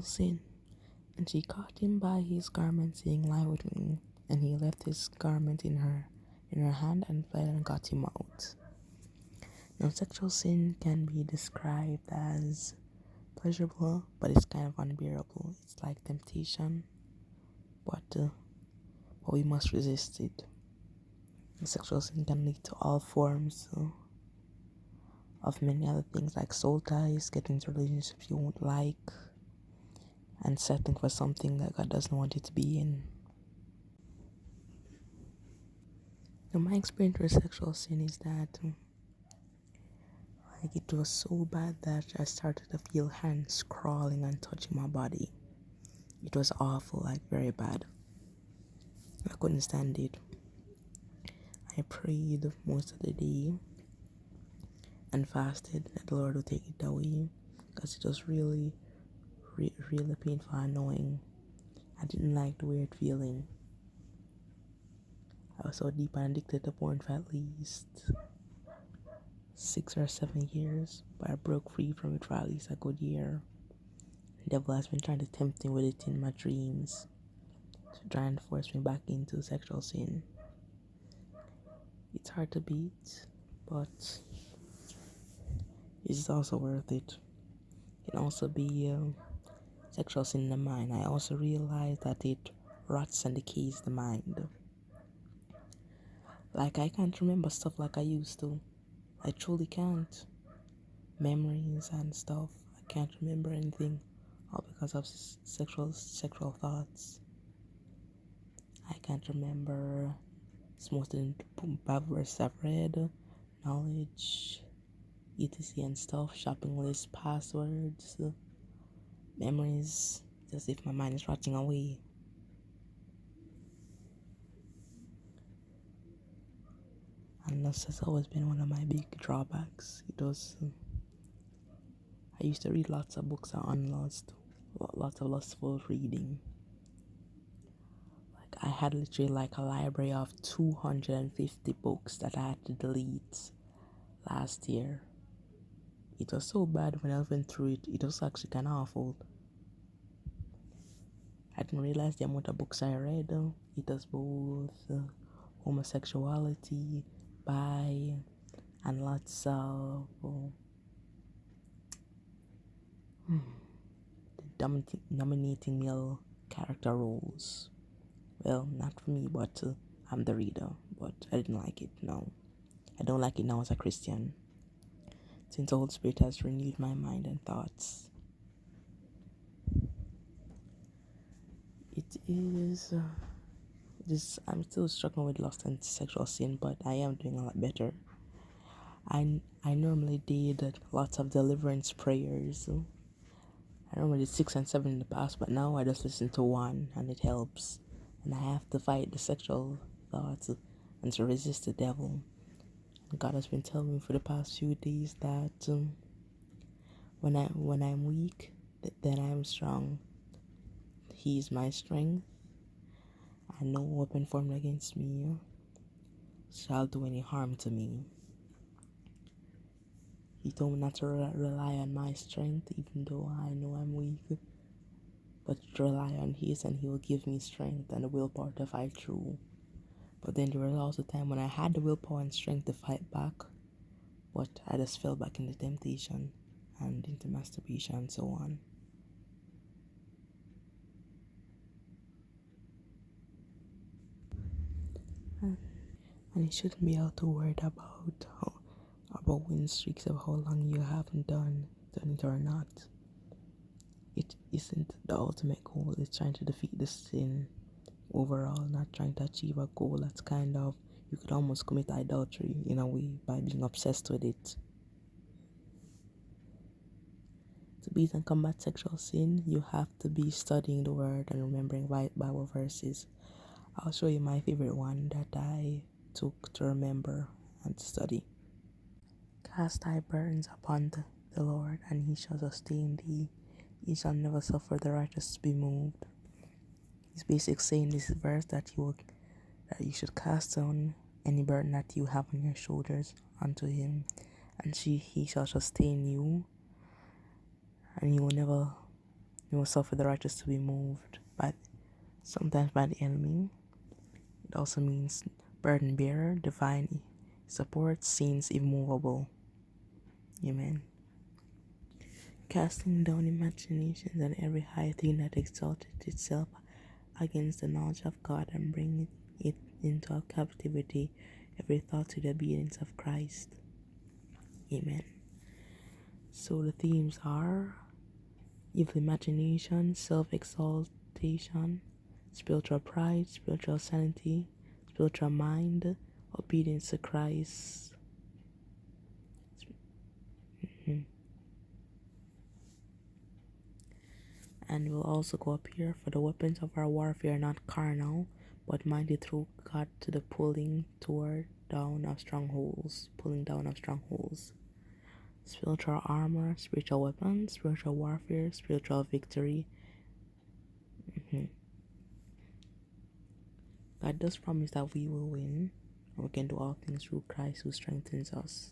sin. And she caught him by his garment, saying, Lie with me. And he left his garment in her hand and fled and got him out. Now, sexual sin can be described as pleasurable, but it's kind of unbearable. It's like temptation, but we must resist it. Sexual sin can lead to all forms of many other things, like soul ties, getting into relationships you won't like, and settling for something that God doesn't want you to be in. Now, my experience with sexual sin is that it was so bad that I started to feel hands crawling and touching my body. It was awful, very bad. I couldn't stand it. I prayed most of the day and fasted that the Lord would take it away, because it was really, really painful and annoying. I didn't like the weird feeling. I was so deep and addicted to porn for at least 6 or 7 years, but I broke free from it for at least a good year. The devil has been trying to tempt me with it in my dreams to try and force me back into sexual sin. It's hard to beat, but it's also worth it. It can also be sexual sin in the mind. I also realized that it rots and decays the mind. I can't remember stuff like I used to. I truly can't. Memories and stuff. I can't remember anything, all because of sexual thoughts. I can't remember most of the Bible verses I've read, knowledge, etc. and stuff, shopping list, passwords, memories, as if my mind is rotting away. And this has always been one of my big drawbacks. I used to read lots of books on lust, lots of lustful reading. I had literally a library of 250 books that I had to delete last year. It was so bad when I went through it. It was actually kind of awful. I didn't realize the amount of books I read. It was both homosexuality, bi, and lots of dominating male character roles. Well, not for me, but I'm the reader. But I didn't like it, no. I don't like it now as a Christian, since the Holy Spirit has renewed my mind and thoughts. It is I'm still struggling with lust and sexual sin, but I am doing a lot better. I normally did lots of deliverance prayers. I normally did 6 and 7 in the past, but now I just listen to one and it helps. And I have to fight the sexual thoughts and to resist the devil. And God has been telling me for the past few days that when I'm weak, then I am strong. He is my strength, and no weapon formed against me shall do any harm to me. He told me not to rely on my strength, even though I know I'm weak, but to rely on His, and He will give me strength and the willpower to fight through. But then there was also a time when I had the willpower and strength to fight back, but I just fell back into temptation and into masturbation and so on. And you shouldn't be out too worried about win streaks of how long you haven't done it or not. It isn't the ultimate goal. It's trying to defeat the sin overall, not trying to achieve a goal that's you could almost commit adultery in a way by being obsessed with it. To beat and combat sexual sin, you have to be studying the word and remembering Bible verses. I'll show you my favorite one that I took to remember and to study. Cast thy burdens upon the Lord, and He shall sustain thee. He shall never suffer the righteous to be moved. He's basically saying this verse that you should cast down any burden that you have on your shoulders unto Him, and He shall sustain you, and He will You will suffer the righteous to be moved, but sometimes by the enemy. It also means burden bearer, divine support, scenes immovable. Amen. Casting down imaginations and every high thing that exalted itself against the knowledge of God, and bringing it into captivity, every thought to the obedience of Christ. Amen. So the themes are evil imagination, self-exaltation, spiritual pride, spiritual sanity, spiritual mind, obedience to Christ. And we'll also go up here. For the weapons of our warfare are not carnal, but mighty through God to the pulling down of strongholds. Spiritual armor, spiritual weapons, spiritual warfare, spiritual victory. God does promise that we will win. We can do all things through Christ who strengthens us.